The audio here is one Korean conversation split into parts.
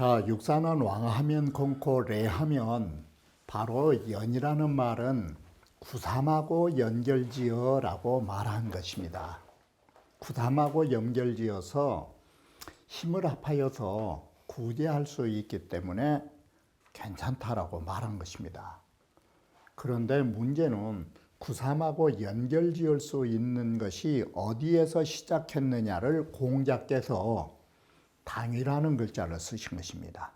자, 육사는 왕하면 공코 레하면 바로 연이라는 말은 구삼하고 연결지어 라고 말한 것입니다. 구삼하고 연결지어서 힘을 합하여서 구제할 수 있기 때문에 괜찮다라고 말한 것입니다. 그런데 문제는 구삼하고 연결지을 수 있는 것이 어디에서 시작했느냐를 공자께서 당이라는 글자를 쓰신 것입니다.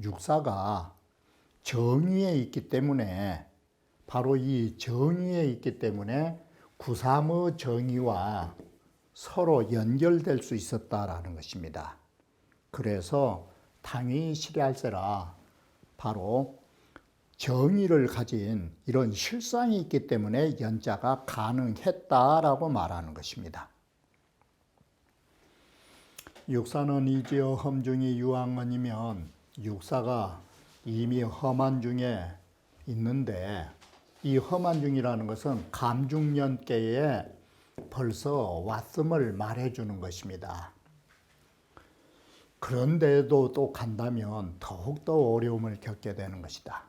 육사가 정위에 있기 때문에 바로 이 정위에 있기 때문에 구삼의 정위와 서로 연결될 수 있었다라는 것입니다. 그래서 당이 실할세라 바로 정의를 가진 이런 실상이 있기 때문에 연자가 가능했다라고 말하는 것입니다. 육사는 이지어 험중이 유황언이면 육사가 이미 험한 중에 있는데 이 험한 중이라는 것은 감중년께에 벌써 왔음을 말해주는 것입니다. 그런데도 또 간다면 더욱더 어려움을 겪게 되는 것이다.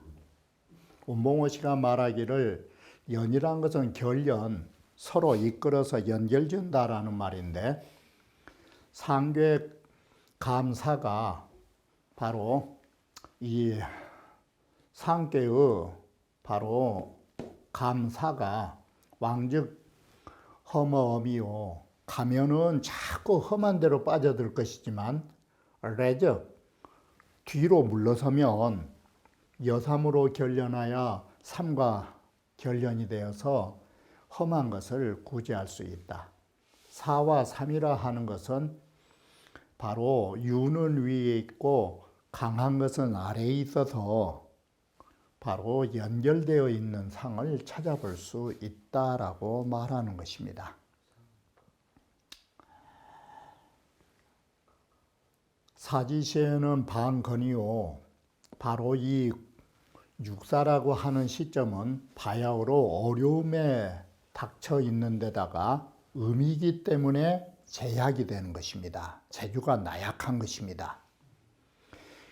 운봉호 씨가 말하기를 연이란 것은 결연, 서로 이끌어서 연결준다라는 말인데 상괴 감사가 바로 이 상괴의 바로 감사가 왕즉 험어미요 가면은 자꾸 험한 데로 빠져들 것이지만 레적 뒤로 물러서면 여삼으로 결련하여 삼과 결련이 되어서 험한 것을 구제할 수 있다. 사와 삼이라 하는 것은 바로 유는 위에 있고 강한 것은 아래에 있어서 바로 연결되어 있는 상을 찾아볼 수 있다라고 말하는 것입니다. 사지시에는 반건이요. 바로 이 육사라고 하는 시점은 바야흐로 어려움에 닥쳐 있는 데다가 음이기 때문에 제약이 되는 것입니다. 재주가 나약한 것입니다.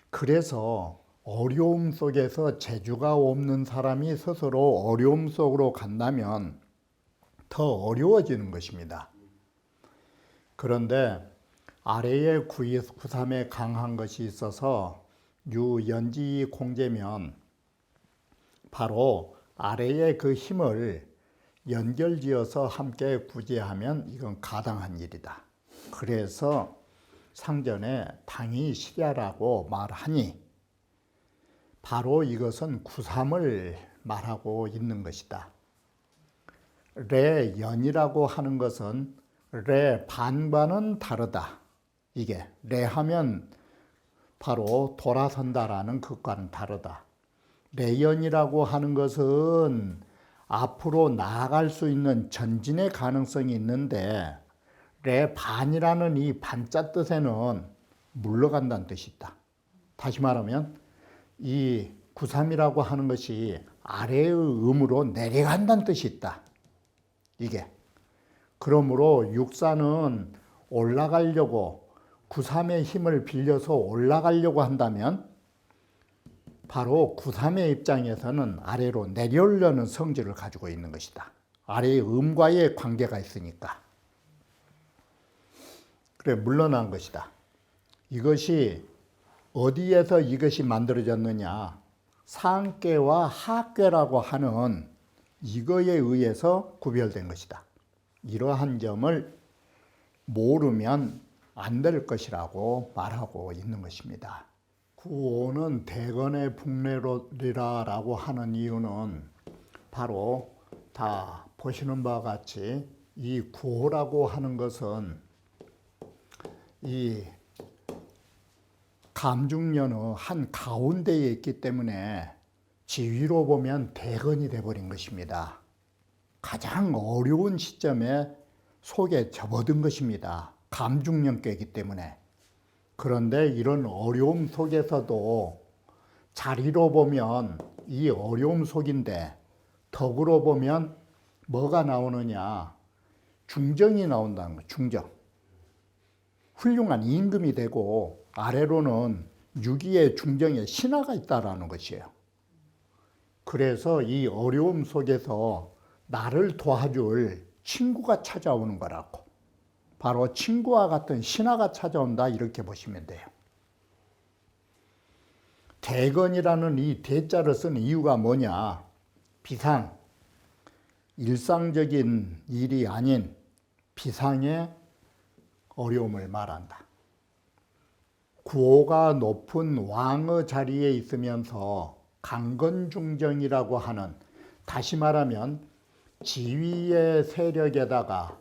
그래서 어려움 속에서 재주가 없는 사람이 스스로 어려움 속으로 간다면 더 어려워지는 것입니다. 그런데 아래에 구삼에 강한 것이 있어서 유연지 공제면 바로 아래의 그 힘을 연결지어서 함께 구제하면 이건 가당한 일이다. 그래서 상전에 당이 실야라고 말하니 바로 이것은 구삼을 말하고 있는 것이다. 레연이라고 하는 것은 레 반과는 다르다. 이게 레하면 바로 돌아선다라는 것과는 다르다. 레연이라고 하는 것은 앞으로 나아갈 수 있는 전진의 가능성이 있는데 레반이라는 이 반자 뜻에는 물러간다는 뜻이 있다. 다시 말하면 이 구삼이라고 하는 것이 아래의 음으로 내려간다는 뜻이 있다. 이게 그러므로 육사는 올라가려고 구삼의 힘을 빌려서 올라가려고 한다면 바로 구삼의 입장에서는 아래로 내려오려는 성질을 가지고 있는 것이다. 아래의 음과의 관계가 있으니까. 그래 물러난 것이다. 이것이 어디에서 이것이 만들어졌느냐? 상괴와 하괴라고 하는 이거에 의해서 구별된 것이다. 이러한 점을 모르면 안 될 것이라고 말하고 있는 것입니다. 구호는 대건의 북내로리라라고 하는 이유는 바로 다 보시는 바와 같이 이 구호라고 하는 것은 이 감중련의 한 가운데에 있기 때문에 지위로 보면 대건이 되어버린 것입니다. 가장 어려운 시점에 속에 접어든 것입니다. 감중령께이기 때문에. 그런데 이런 어려움 속에서도 자리로 보면 이 어려움 속인데 덕으로 보면 뭐가 나오느냐? 중정이 나온다는 거예요. 중정. 훌륭한 임금이 되고 아래로는 유기의 중정에 신하가 있다라는 것이에요. 그래서 이 어려움 속에서 나를 도와줄 친구가 찾아오는 거라고. 바로 친구와 같은 신하가 찾아온다 이렇게 보시면 돼요. 대건이라는 이 대자를 쓴 이유가 뭐냐? 비상, 일상적인 일이 아닌 비상의 어려움을 말한다. 구호가 높은 왕의 자리에 있으면서 강건중정이라고 하는, 다시 말하면 지위의 세력에다가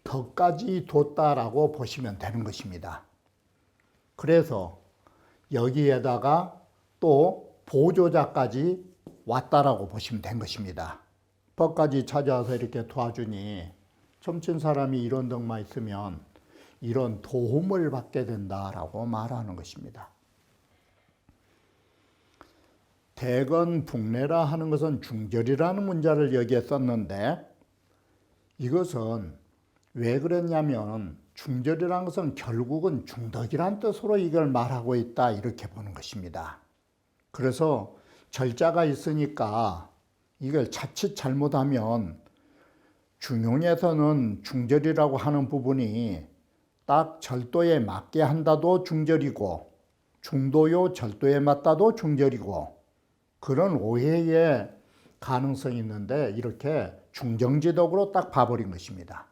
덕까지 뒀다라고 보시면 되는 것입니다. 그래서 여기에다가 또 보조자까지 왔다라고 보시면 된 것입니다. 법까지 찾아와서 이렇게 도와주니 점친 사람이 이런 덕만 있으면 이런 도움을 받게 된다라고 말하는 것입니다. 대건 북내라 하는 것은 중절이라는 문자를 여기에 썼는데, 이것은 왜 그랬냐면 중절이라는 것은 결국은 중덕이란 뜻으로 이걸 말하고 있다 이렇게 보는 것입니다. 그래서 절자가 있으니까 이걸 자칫 잘못하면 중용에서는 중절이라고 하는 부분이 딱 절도에 맞게 한다도 중절이고 중도요 절도에 맞다도 중절이고 그런 오해의 가능성이 있는데 이렇게 중정지덕으로 딱 봐버린 것입니다.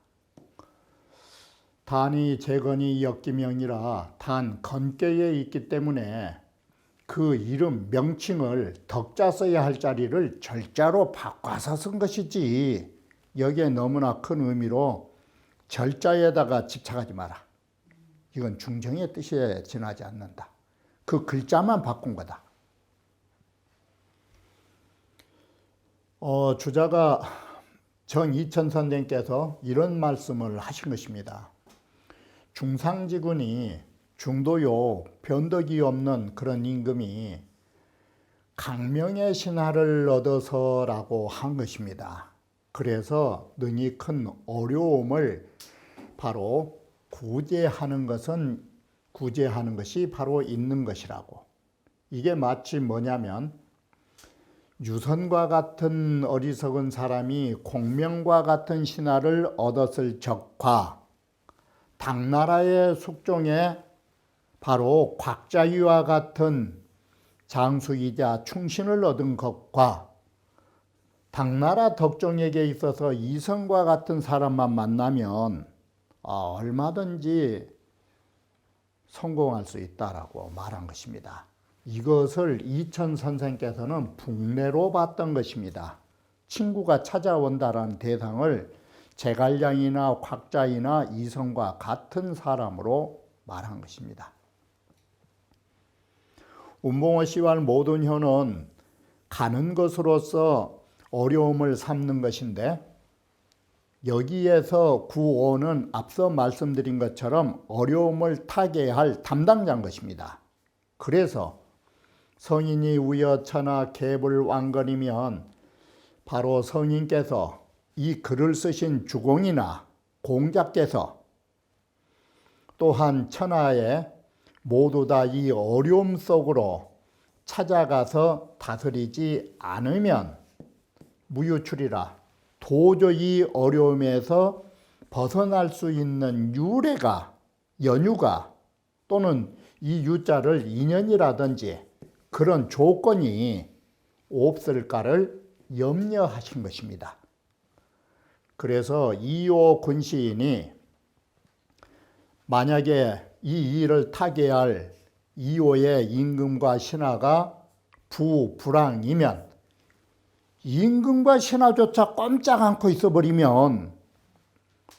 단이 재건이 역기명이라 단 건께에 있기 때문에 그 이름 명칭을 덕자 써야 할 자리를 절자로 바꿔서 쓴 것이지 여기에 너무나 큰 의미로 절자에다가 집착하지 마라. 이건 중정의 뜻에 지나지 않는다. 그 글자만 바꾼 거다. 주자가 정이천 선생께서 이런 말씀을 하신 것입니다. 중상지군이 중도요 변덕이 없는 그런 임금이 강명의 신하를 얻어서라고 한 것입니다. 그래서 능히 큰 어려움을 바로 구제하는 것이 바로 있는 것이라고. 이게 마치 뭐냐면 유선과 같은 어리석은 사람이 공명과 같은 신하를 얻었을 적과 당나라의 숙종에 바로 곽자위와 같은 장수이자 충신을 얻은 것과 당나라 덕종에게 있어서 이성과 같은 사람만 만나면 얼마든지 성공할 수 있다라고 말한 것입니다. 이것을 이천 선생께서는 북내로 봤던 것입니다. 친구가 찾아온다라는 대상을 제갈량이나 곽자이나 이성과 같은 사람으로 말한 것입니다. 운봉어 씨왈 모든 현은 가는 것으로서 어려움을 삼는 것인데 여기에서 구오는 앞서 말씀드린 것처럼 어려움을 타개할 담당자인 것입니다. 그래서 성인이 우여천하 개불왕건이면 바로 성인께서 이 글을 쓰신 주공이나 공자께서 또한 천하에 모두 다 이 어려움 속으로 찾아가서 다스리지 않으면 무유출이라 도저히 어려움에서 벗어날 수 있는 연유가 또는 이 유자를 인연이라든지 그런 조건이 없을까를 염려하신 것입니다. 그래서 이호 군시인이 만약에 이 일을 타개할 이호의 임금과 신하가 불황이면 임금과 신하조차 꼼짝 않고 있어버리면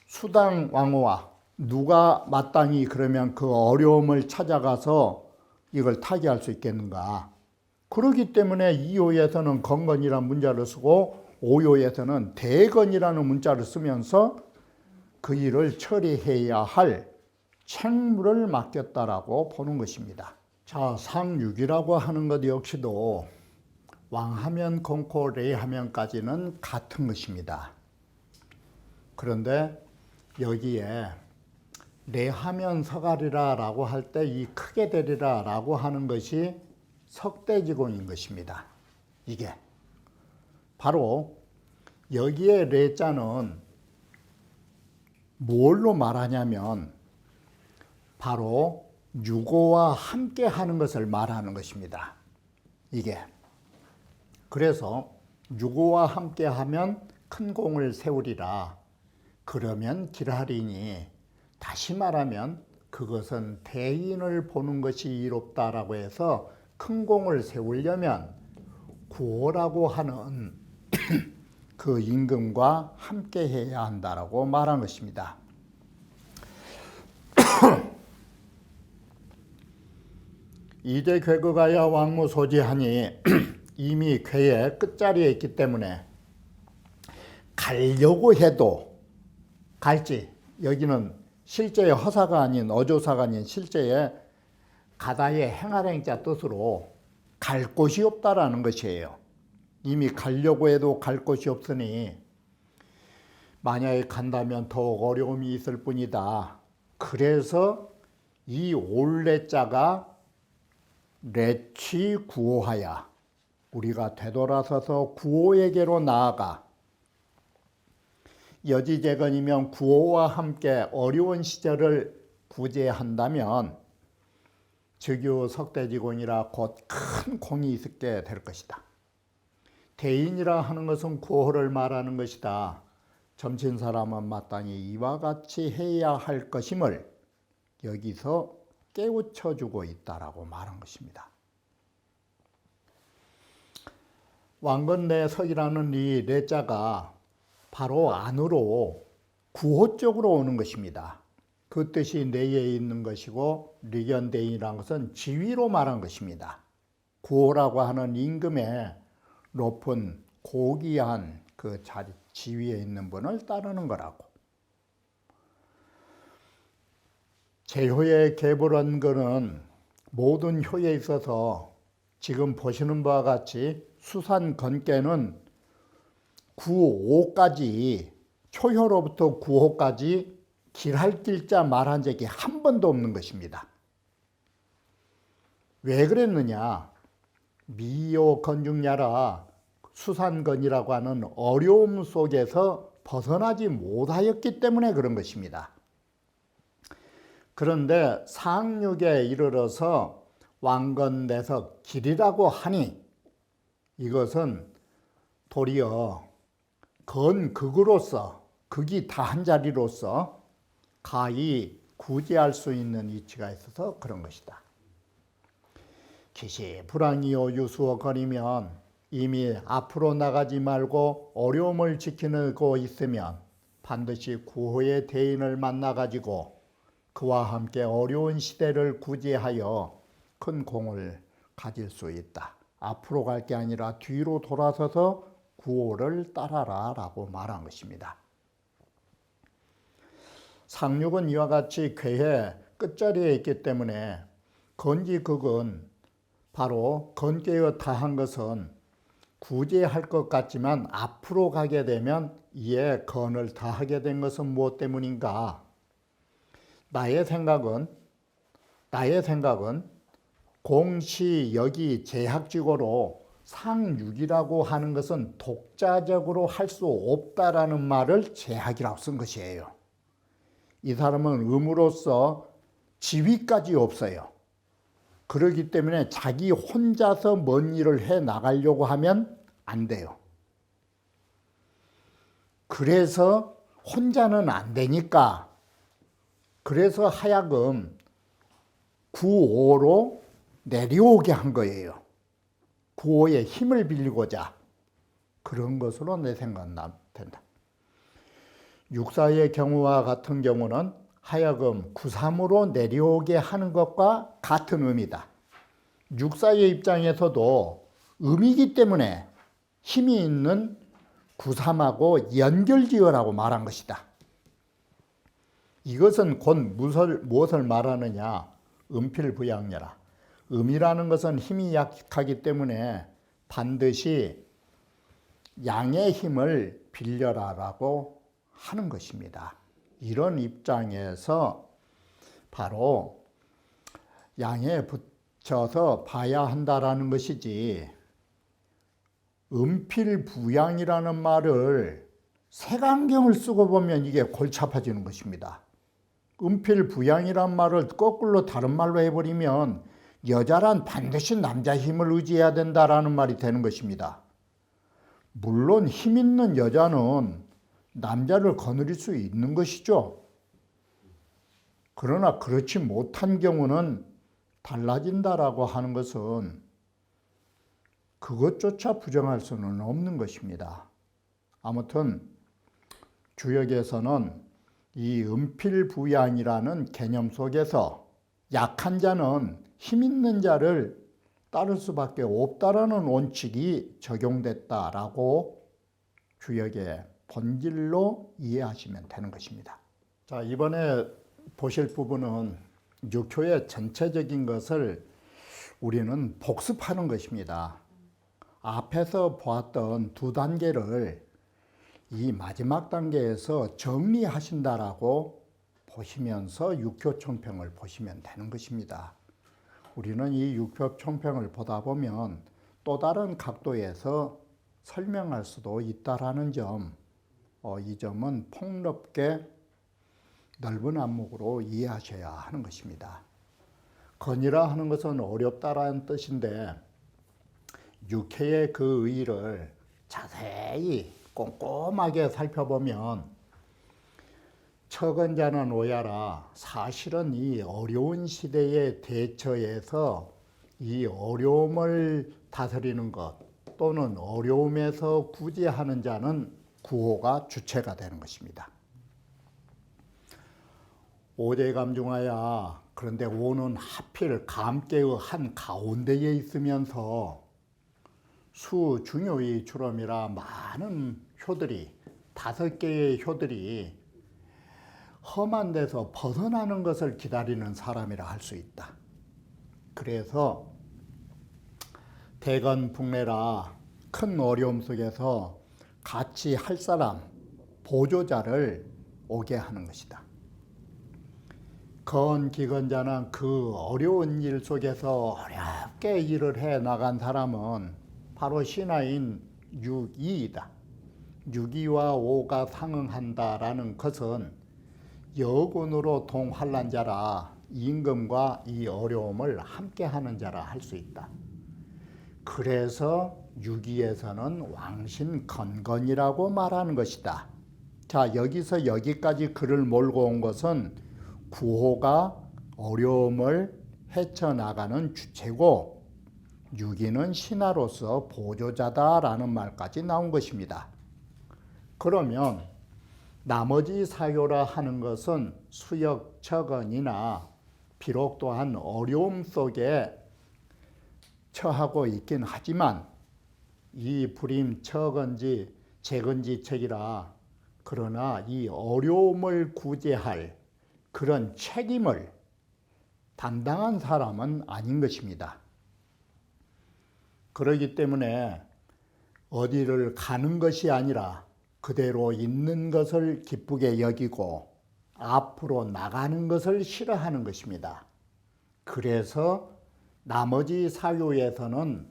수당 왕후와 누가 마땅히 그러면 그 어려움을 찾아가서 이걸 타개할 수 있겠는가. 그렇기 때문에 이호에서는 건건이란 문자를 쓰고 5요에서는 대건이라는 문자를 쓰면서 그 일을 처리해야 할 책무를 맡겼다라고 보는 것입니다. 자, 상육이라고 하는 것 역시도 왕하면 공코 레하면까지는 같은 것입니다. 그런데 여기에 레하면 서가리라 라고 할 때 이 크게 되리라 라고 하는 것이 석대지공인 것입니다. 이게 바로 여기에 레자는 뭘로 말하냐면 바로 유고와 함께 하는 것을 말하는 것입니다. 이게 그래서 유고와 함께 하면 큰 공을 세우리라. 그러면 길하리니 다시 말하면 그것은 대인을 보는 것이 이롭다라고 해서 큰 공을 세우려면 구호라고 하는 그 임금과 함께 해야 한다라고 말한 것입니다. 이제 괴거가야 왕무소지하니 이미 괴의 끝자리에 있기 때문에 가려고 해도 갈지, 여기는 실제의 허사가 아닌 어조사가 아닌 실제의 가다의 행할행자 뜻으로 갈 곳이 없다라는 것이에요. 이미 가려고 해도 갈 곳이 없으니 만약에 간다면 더욱 어려움이 있을 뿐이다. 그래서 이 올레자가 레치 구호하야, 우리가 되돌아서서 구호에게로 나아가 여지재건이면 구호와 함께 어려운 시절을 구제한다면 즉유 석대지공이라 곧 큰 공이 있게 될 것이다. 대인이라 하는 것은 구호를 말하는 것이다. 점친 사람은 마땅히 이와 같이 해야 할 것임을 여기서 깨우쳐주고 있다라고 말한 것입니다. 왕건내석이라는 이 내자가 바로 안으로 구호 쪽으로 오는 것입니다. 그 뜻이 내에 있는 것이고 리견대인이라는 것은 지위로 말한 것입니다. 구호라고 하는 임금의 높은 고귀한 그 자리, 지위에 있는 분을 따르는 거라고. 제효의 계보란 것은 모든 효에 있어서 지금 보시는 바와 같이 수산 건께는 9호까지 초효로부터 9호까지 길할 길자 말한 적이 한 번도 없는 것입니다. 왜 그랬느냐? 미요 건중야라 수산건이라고 하는 어려움 속에서 벗어나지 못하였기 때문에 그런 것입니다. 그런데 상륙에 이르러서 왕건내석 길이라고 하니 이것은 도리어 건극으로서 극이 다한 자리로서 가히 구제할 수 있는 이치가 있어서 그런 것이다. 기시 불황이요 유수어 거리면 이미 앞으로 나가지 말고 어려움을 지키고 있으면 반드시 구호의 대인을 만나가지고 그와 함께 어려운 시대를 구제하여 큰 공을 가질 수 있다. 앞으로 갈 게 아니라 뒤로 돌아서서 구호를 따라라 라고 말한 것입니다. 상륙은 이와 같이 괴의 끝자리에 있기 때문에 건기극은 바로 건께어 다한 것은 구제할 것 같지만 앞으로 가게 되면 이에 건을 다하게 된 것은 무엇 때문인가? 나의 생각은 공시 여기 제학직어로 상육이라고 하는 것은 독자적으로 할 수 없다라는 말을 제학이라고 쓴 것이에요. 이 사람은 음으로써 지위까지 없어요. 그렇기 때문에 자기 혼자서 뭔 일을 해 나가려고 하면 안 돼요. 그래서 혼자는 안 되니까 그래서 하여금 구호로 내려오게 한 거예요. 구호의 힘을 빌리고자. 그런 것으로 내 생각은 된다. 육사의 경우와 같은 경우는 하여금 구삼으로 내려오게 하는 것과 같은 의미다. 육사의 입장에서도 음이기 때문에 힘이 있는 구삼하고 연결지어라고 말한 것이다. 이것은 곧 무엇을 말하느냐? 음필부양여라. 음이라는 것은 힘이 약하기 때문에 반드시 양의 힘을 빌려라라고 하는 것입니다. 이런 입장에서 바로 양에 붙여서 봐야 한다라는 것이지, 음필부양이라는 말을 색안경을 쓰고 보면 이게 골치 아파지는 것입니다. 음필부양이란 말을 거꾸로 다른 말로 해버리면 여자란 반드시 남자 힘을 의지해야 된다라는 말이 되는 것입니다. 물론 힘 있는 여자는 남자를 거느릴 수 있는 것이죠. 그러나 그렇지 못한 경우는 달라진다라고 하는 것은 그것조차 부정할 수는 없는 것입니다. 아무튼 주역에서는 이 음필부양이라는 개념 속에서 약한 자는 힘 있는 자를 따를 수밖에 없다라는 원칙이 적용됐다라고 주역의 본질로 이해하시면 되는 것입니다. 자, 이번에 보실 부분은 육효의 전체적인 것을 우리는 복습하는 것입니다. 앞에서 보았던 두 단계를 이 마지막 단계에서 정리하신다라고 보시면서 육효총평을 보시면 되는 것입니다. 우리는 이 육효총평을 보다 보면 또 다른 각도에서 설명할 수도 있다라는 점, 이 점은 폭넓게 넓은 안목으로 이해하셔야 하는 것입니다. 건이라 하는 것은 어렵다라는 뜻인데, 육회의 그 의의를 자세히 꼼꼼하게 살펴보면 척언자는 오야라, 사실은 이 어려운 시대에 대처해서 이 어려움을 다스리는 것 또는 어려움에서 구제하는 자는 구호가 주체가 되는 것입니다. 오대감중하야, 그런데 오는 하필 감개의 한 가운데에 있으면서 수중요의 주름이라 많은 효들이, 5개의 효들이 험한 데서 벗어나는 것을 기다리는 사람이라 할 수 있다. 그래서 대건북례라, 큰 어려움 속에서 같이 할 사람, 보조자를 오게 하는 것이다. 건기건자는 그 어려운 일 속에서 어렵게 일을 해 나간 사람은 바로 신하인 육이이다. 육이와 오가 상응한다라는 것은 여군으로 동환란자라, 임금과 이 어려움을 함께하는 자라 할 수 있다. 그래서 육이에서는 왕신건건이라고 말하는 것이다. 자, 여기서 여기까지 글을 몰고 온 것은 구호가 어려움을 헤쳐나가는 주체고 육이는 신하로서 보조자다라는 말까지 나온 것입니다. 그러면 나머지 사요라 하는 것은 수역처건이나 비록 또한 어려움 속에 처하고 있긴 하지만 이 불임 처건지 재건지책이라, 그러나 이 어려움을 구제할 그런 책임을 담당한 사람은 아닌 것입니다. 그렇기 때문에 어디를 가는 것이 아니라 그대로 있는 것을 기쁘게 여기고 앞으로 나가는 것을 싫어하는 것입니다. 그래서 나머지 사유에서는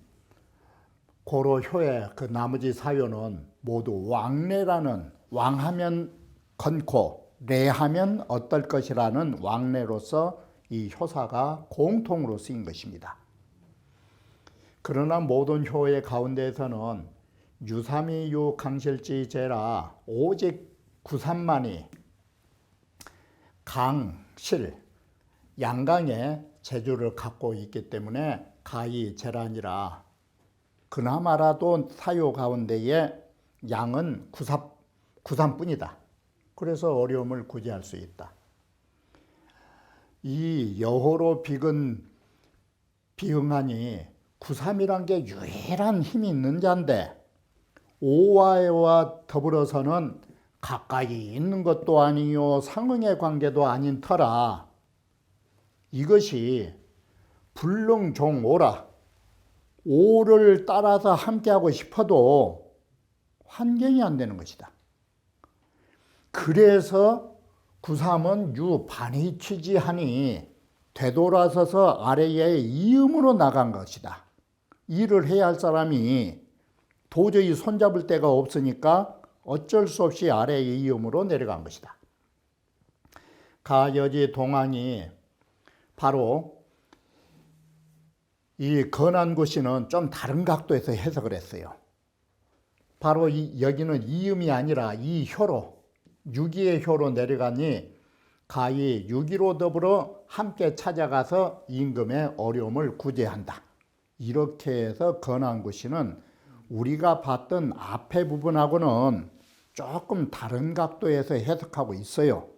고로효의 그 나머지 사유는 모두 왕래라는, 왕하면 건코, 레하면 어떨 것이라는 왕래로서 이 효사가 공통으로 쓰인 것입니다. 그러나 모든 효의 가운데에서는 유삼이유 강실지 제라, 오직 구삼만이 강실, 양강의 재주를 갖고 있기 때문에 가히 제란이라, 그나마라도 사유 가운데에 양은 구삼뿐이다. 그래서 어려움을 구제할 수 있다. 이 여호로 비응하니 구삼이란 게 유일한 힘이 있는 자인데 오와와 더불어서는 가까이 있는 것도 아니요 상응의 관계도 아닌 터라 이것이 불능종오라. 오를 따라서 함께하고 싶어도 환경이 안 되는 것이다. 그래서 구삼은 유반의취지하니 되돌아서서 아래의 이음으로 나간 것이다. 일을 해야 할 사람이 도저히 손잡을 데가 없으니까 어쩔 수 없이 아래의 이음으로 내려간 것이다. 가여지 동항이 바로 이 건안고시는 좀 다른 각도에서 해석을 했어요. 바로 여기는 이음이 아니라 이효로 유기의 효로 내려가니 가히 유기로 더불어 함께 찾아가서 임금의 어려움을 구제한다. 이렇게 해서 건안고시는 우리가 봤던 앞에 부분하고는 조금 다른 각도에서 해석하고 있어요.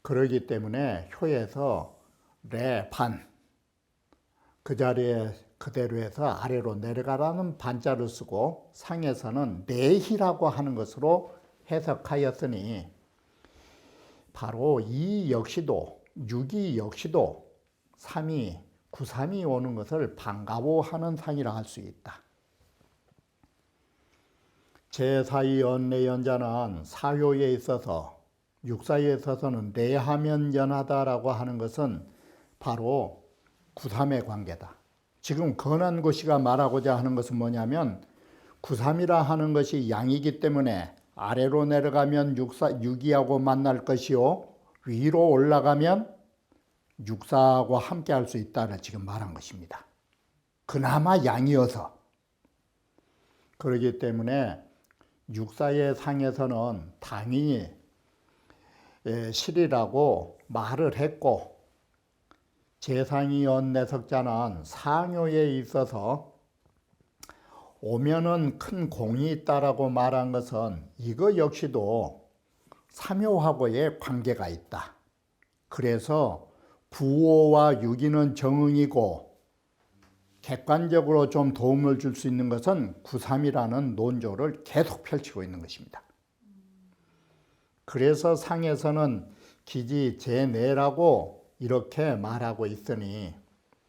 그러기 때문에 효에서 레반 그 자리에 그대로 해서 아래로 내려가라는 반자를 쓰고 상에서는 내희라고 하는 것으로 해석하였으니 바로 이 역시도 육이 역시도 3이 9삼이 오는 것을 반가워하는 상이라 할 수 있다. 제4의 연내연자는 사효에 있어서 육사에 있어서는 내하면 연하다라고 하는 것은 바로 9삼의 관계다. 지금 건안고시가 말하고자 하는 것은 뭐냐면 9삼이라 하는 것이 양이기 때문에 아래로 내려가면 육이하고 만날 것이요 위로 올라가면 육사하고 함께 할 수 있다를 지금 말한 것입니다. 그나마 양이어서. 그렇기 때문에 육사의 상에서는 당연히 실이라고 말을 했고 제상이 연내석자는 상효에 있어서 오면은 큰 공이 있다라고 말한 것은 이거 역시도 삼효하고의 관계가 있다. 그래서 구오와 유기는 정응이고 객관적으로 좀 도움을 줄 수 있는 것은 구삼이라는 논조를 계속 펼치고 있는 것입니다. 그래서 상에서는 기지 제내라고 이렇게 말하고 있으니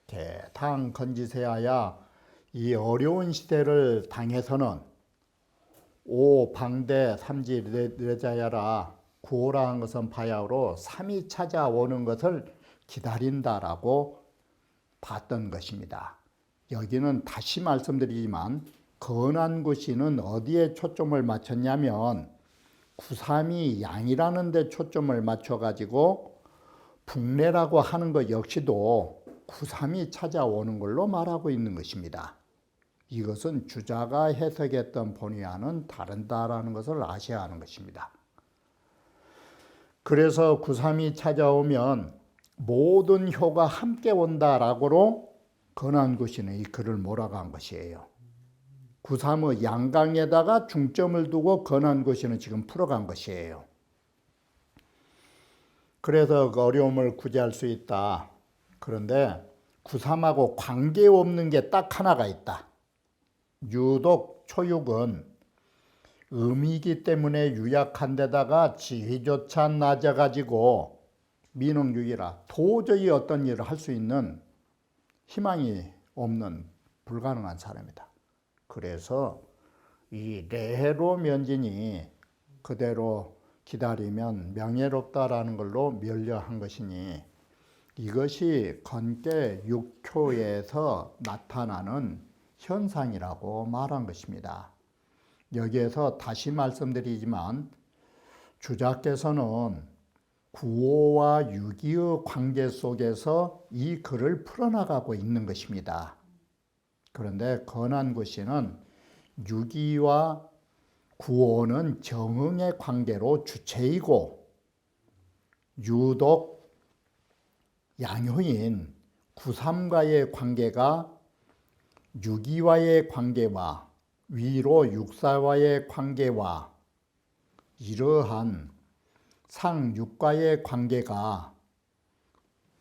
대당 건지세하야 이 어려운 시대를 당해서는 오방대 삼지레자야라 구오라 한 것은 바야흐로 삼이 찾아오는 것을 기다린다라고 봤던 것입니다. 여기는 다시 말씀드리지만 건안고시는 어디에 초점을 맞췄냐면 구삼이 양이라는 데 초점을 맞춰가지고 북내라고 하는 것 역시도 구삼이 찾아오는 걸로 말하고 있는 것입니다. 이것은 주자가 해석했던 본의와는 다르다라는 것을 아셔야 하는 것입니다. 그래서 구삼이 찾아오면 모든 효가 함께 온다라고 건안고시는 이 글을 몰아간 것이에요. 구삼의 양강에다가 중점을 두고 건안고시는 지금 풀어간 것이에요. 그래서 그 어려움을 구제할 수 있다. 그런데 구삼하고 관계없는 게 딱 하나가 있다. 유독 초육은 음이기 때문에 유약한 데다가 지위조차 낮아가지고 미능유기라 도저히 어떤 일을 할 수 있는 희망이 없는 불가능한 사람이다. 그래서 이 레해로 면진이 그대로 기다리면 명예롭다라는 걸로 멸려한 것이니 이것이 건계 6효에서 나타나는 현상이라고 말한 것입니다. 여기에서 다시 말씀드리지만 주자께서는 구오와 유기의 관계 속에서 이 글을 풀어나가고 있는 것입니다. 그런데 건안고시는 유기와 구오는 정응의 관계로 주체이고 유독 양효인 구삼과의 관계가 유기와의 관계와 위로 육사와의 관계와 이러한 상육과의 관계가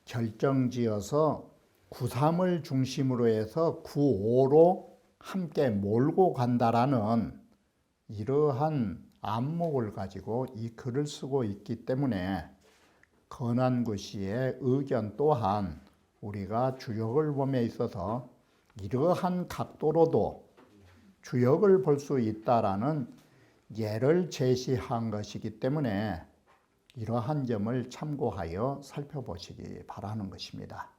결정지어서 구삼을 중심으로 해서 구오로 함께 몰고 간다라는 이러한 안목을 가지고 이 글을 쓰고 있기 때문에 건안구 씨의 의견 또한 우리가 주역을 봄에 있어서 이러한 각도로도 주역을 볼 수 있다라는 예를 제시한 것이기 때문에 이러한 점을 참고하여 살펴보시기 바라는 것입니다.